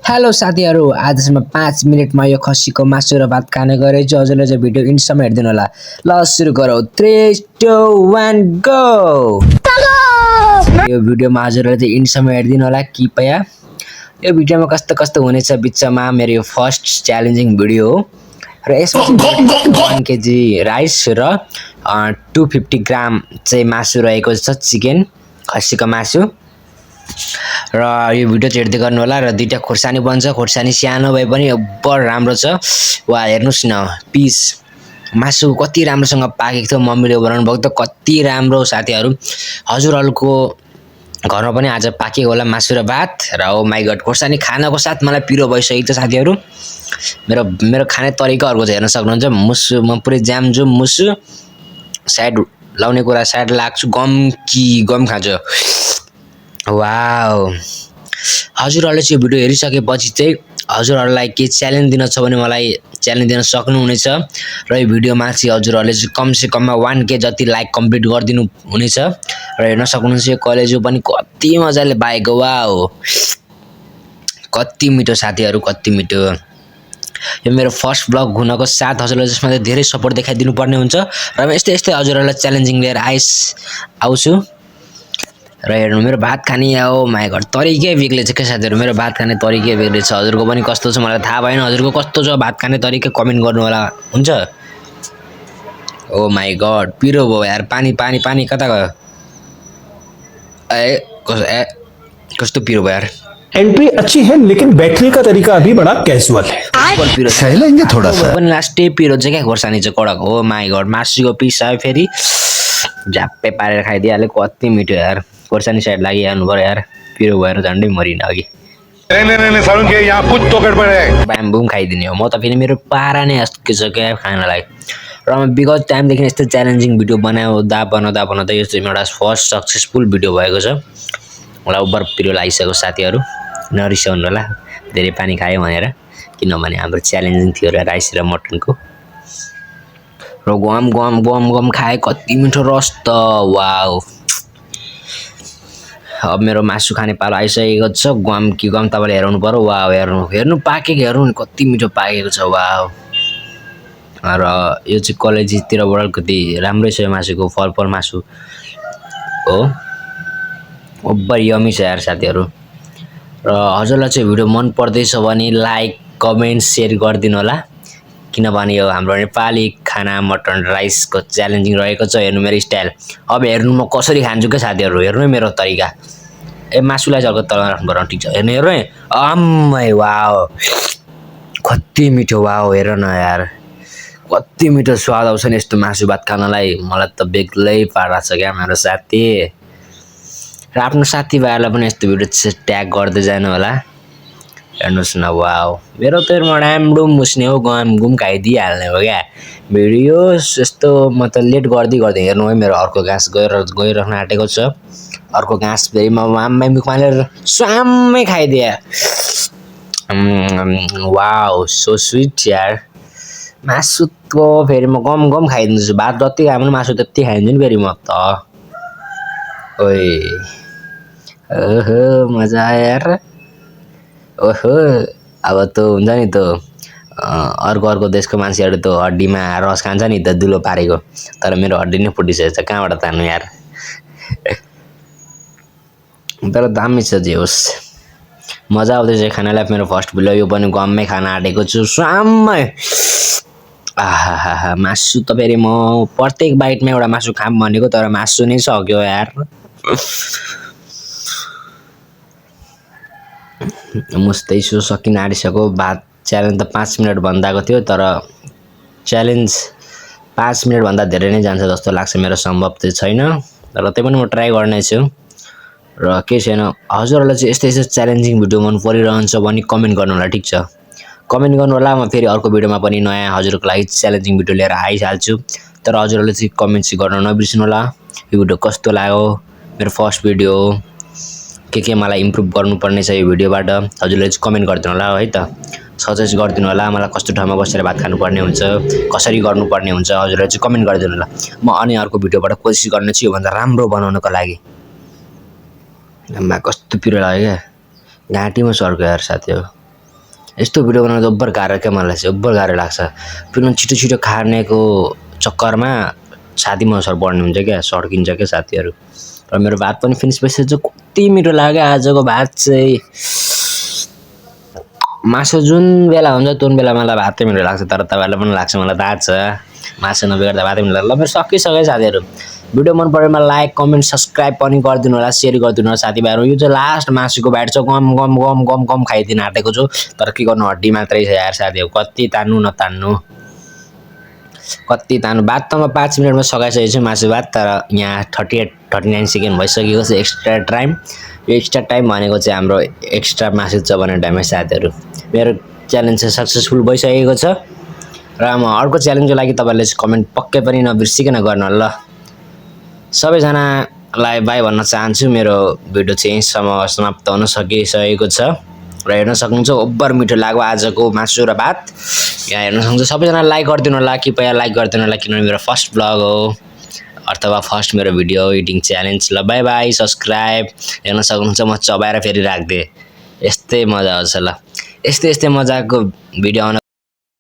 Hello साथीहरु, आज म 5 मिनेटमा यो खसीको मासु र भात खाने गरेछु। हजुरले चाहिँ भिडियो इन्डसम्म हेर्दिनु होला। ल सुरु गरौँ। 3 2 1 गो। यो भिडियोमा हजुरले चाहिँ इन्डसम्म हेर्दिनु होला कृपया। यो भिडियोमा कस्तो कस्तो हुनेछ बिचमा मेरो यो फर्स्ट च्यालेन्जिङ भिडियो हो र यसमा 1 केजी राइस र 250 ग्राम चाहिँ मासु रहेको छ, चिकन खसीको मासु। र यो भिडियो चाहिँ हेर्दै गर्नु होला। र दुईटा खोर्सानी बन्छ, खोर्सानी सानो भए पनि अब्बर राम्रो छ। वा हेर्नुस् न पिस मासु कति राम्रोसँग पाकेको थियो, मम्मीले बनाउनु भएको त कति राम्रो साथीहरु। हजुरहरुको घरमा पनि आज पाकेको होला मासु र भात। र ओ माइ गॉड, खोर्सानी खानको साथ मलाई पिरो भइसकेको छ साथीहरु। मेरो खाने तरिका अर्को चाहिँ हेर्न सक्नुहुन्छ। मुसु म पुरै जामजुम मुसु साइड लाउने कुरा साइड लाग्छु, गम खान्छु। वाओ, हजुरहरुले चाहिँ भिडियो हेरिसकेपछि चाहिँ हजुरहरुलाई के च्यालेन्ज दिन छ भने मलाई च्यालेन्ज दिन सक्नुहुनेछ। र यो भिडियोमा चाहिँ हजुरहरुले चाहिँ कम से कममा 1K जति लाइक कम्प्लिट गरिदिनु हुनेछ। र हेर्न सक्नुहुन्छ यो कलेजो पनि कति मजाले बाएको। वाओ, कति मिठो साथीहरु, कति मिठो। यो मेरो फर्स्ट ब्लग हुनको साथ हजुरले जसमा धेरै सपोर्ट देखाइदिनु पर्ने हुन्छ। र म यस्तै हजुरहरुलाई च्यालेन्जिङ लिएर आउँछु। र हेर्नु मेरो भात खाने, ओ माइ गॉड तरिकै बेग्लै छ के साथीहरु। मेरो भात खाने तरिकै बेग्लै छ। हजुरको पनि कस्तो छ मलाई थाहा भएन। हजुरको कस्तो छ भात खाने तरिका कमेन्ट गर्नु होला, हुन्छ। ओ माइ गॉड पिरो भयो यार, पानी कता गयो? कस्तो पिरो भयो यार। एंट्री अच्छी है लेकिन बैठने का तरीका अभी बड़ा कैजुअल है। सहलेंगे थोड़ा सा। पनि लास्टै पिरो चाहिँ क्या खोर्सानी चाहिँ कडक। ओ माइ गॉड मासुको पिस आयो फेरि झ्याप्पै पारेर खाइदिहाल्यो। कति मिठो यार। खोर्सानी साइड लागिहाल्नु पर्यो यार, पिरो भएर झन्डै मरिन अघि। सारुन के यहाँ कुछ तो गडबड है। ब्याम्बुम खाइदिने हो म त। फेरि मेरो पारा नै के छ क्या खानालाई। र म विगत टाइमदेखि यस्तो च्यालेन्जिङ भिडियो बनाउँदा यो चाहिँ एउटा फर्स्ट सक्सेसफुल भिडियो भएको छ। मलाई ओभर पिरो लागिसक्यो साथीहरु, नरिसाउनु होला धेरै पानी खायो भनेर, किनभने हाम्रो च्यालेन्जिङ थियो र राइस र मटनको। र गम खाए, कति मिठो रस त। वाओ, अब मेरो मासु खाने पालो आइसकेको छ। गम तपाईले हेर्नु पर्यो। वाओ, हेर्नु पाकेको हेर्नु कति मिठो पाकेको छ। वाओ, र यो चाहिँ कलेजतिरबाट कति राम्रै छ मासुको फल मासु हो। ओभर यमी छ यार साथीहरु। र हजुरलाई चाहिँ भिडियो मन पर्दैछ भने लाइक कमेन्ट शेयर गरिदिनु होला, किनभने यो हाम्रो नेपाली खाना मटन राइसको च्यालेन्जिङ रहेको छ। हेर्नु मेरो स्टाइल। अब हेर्नु म कसरी खान्छु के साथीहरु। हेर्नु है मेरो तरिका। मासुलाई चाहिँ अर्को तल राख्नु पर्छ, ठिक छ। हेर्नु है अम्मै वाओ कति मिठो। वाओ हेर न यार, कति मिठो स्वाद आउँछ नि यस्तो मासु भात खानलाई। मलाई त बेग्लै पारा छ क्या मेरो साथी। र आफ्नो साथीभाइहरूलाई पनि यस्तो भिडियो ट्याग गर्दै जानु होला। हेर्नुस् न वाओ, मेरो त राम्रो मुस्ने हो, गुम खाइदिइहाल्ने हो क्या भिडियो। यस्तो म त लेट गर्दै हेर्नु है मेरो अर्को घाँस गइराख्न आँटेको छ। अर्को घाँस फेरि म आम्मै मुखमा हालेर स्वाम्मै खाइदिए। वाओ सो स्विट यार। मासु त फेरि म गम खाइदिन्छु। भात जति खाए पनि मासु त्यति खाइदिन्छु नि फेरि म त। ओइ ओहो मजा आयो यार। ओहो, अब त हुन्छ नि त अर्को देशको मान्छेहरु त हड्डीमा रस खान्छ नि त दुलो पारेको। तर मेरो हड्डी नै फुटिसकेको छ, कहाँबाट तान्नु यार। तर दामी छ जे होस्, मजा आउँदैछ खानालाई। मेरो फर्स्ट भिडियो यो पनि गममै खाना आँटेको छु स्वाम्मै। आहा मासु त फेरि म प्रत्येक बाइटमा एउटा मासु खाम भनेको, तर मासु नै सक्यो यार। मुस्दैछु सकिन आँटिसक्यो। भात च्यालेन्ज त 5 मिनट भन्दाको थियो, तर च्यालेन्ज 5 मिनट भन्दा धेरै नै जान्छ जस्तो लाग्छ। मेरो सम्भव चाहिँ छैन, तर त्यही पनि म ट्राई गर्ने छु। र के छैन, हजुरहरुलाई चाहिँ यस्तै च्यालेन्जिङ भिडियो मन परिरहन्छ भने कमेन्ट गर्नु होला, ठिक छ। कमेन्ट गर्नु होला। म फेरि अर्को भिडियोमा पनि नयाँ हजुरको लागि च्यालेन्जिङ भिडियो लिएर आइहाल्छु। तर हजुरहरुले चाहिँ कमेन्ट चाहिँ गर्न नबिर्सनु होला। यो भिडियो कस्तो लाग्यो, मेरो फर्स्ट भिडियो हो, के मलाई इम्प्रुभ गर्नुपर्ने छ यो भिडियोबाट हजुरले चाहिँ कमेन्ट गरिदिनु होला है त। सजेस्ट गरिदिनु होला मलाई कस्तो ठाउँमा बसेर भात खानुपर्ने हुन्छ, कसरी गर्नुपर्ने हुन्छ, हजुरले चाहिँ कमेन्ट गरिदिनु होला। म अनि अर्को भिडियोबाट कोसिस गर्नेछु यो भन्दा राम्रो बनाउनको लागि। आम्मा कस्तो पिरो लाग्यो क्या, घाँटीमा सर्क्यो यार साथी हो। यस्तो भिडियो बनाउनु जब्बर गाह्रो क्या मलाई चाहिँ जब्बर गाह्रो लाग्छ फेरि छिटो छिटो खानेको चक्करमा साथी मसर बढ्ने हुन्छ क्या सड्किन्छ क्या साथीहरू र मेरो भात पनि फिनिस भइसकेछ कति मिठो लाग्यो आजको भात चाहिँ मासु जुन बेला हुन्छ जुन बेला मलाई भातै मिठो लाग्छ तर तपाईँहरूलाई पनि लाग्छ मलाई थाहा छ मासु नबिग्रदा भातै मिठो लाग्छ ल मेरो सकिसक्यो साथीहरू भिडियो मन परेमा लाइक कमेन्ट सब्सक्राइब पनि गरिदिनु होला सेयर गरिदिनु होला साथीभाइहरू यो चाहिँ लास्ट मासुको बाइट छ गम गम गम गम गम खाइदिन आँटेको छु तर के गर्नु हड्डी मात्रै छ यार साथीहरू कति तान्नु नतान्नु कति तान्नु भात त म 5 मिनटमा सकाइसकेको छु मासु भात तर यहाँ 39 सेकेन्ड भइसकेको छ एक्स्ट्रा टाइम यो एक्स्ट्रा टाइम भनेको चाहिँ हाम्रो एक्स्ट्रा मासु चबाउने टाइम है साथीहरू मेरो च्यालेन्ज चाहिँ सक्सेसफुल भइसकेको छ र म अर्को च्यालेन्जको लागि तपाईँहरूले कमेन्ट पक्कै पनि नबिर्सिकन गर्नु ल सबैजनालाई बाई भन्न चाहन्छु मेरो भिडियो चाहिँ समाप्त हुन सकिसकेको छ र हेर्न सक्नुहुन्छ ओभर मिठो लाग्यो आजको मासु र भात यहाँ हेर्न सक्नुहुन्छ सबैजना लाइक गरिदिनु होला कृपया लाइक गरिदिनु होला किनभने मेरो फर्स्ट ब्लग हो अथवा फर्स्ट मेरो भिडियो एडिटिङ च्यालेन्ज ल बाई बाई सब्सक्राइब हेर्न सक्नुहुन्छ म चबाएर फेरि राख्दिएँ यस्तै मजा आउँछ ल यस्तै मजाको भिडियो आउन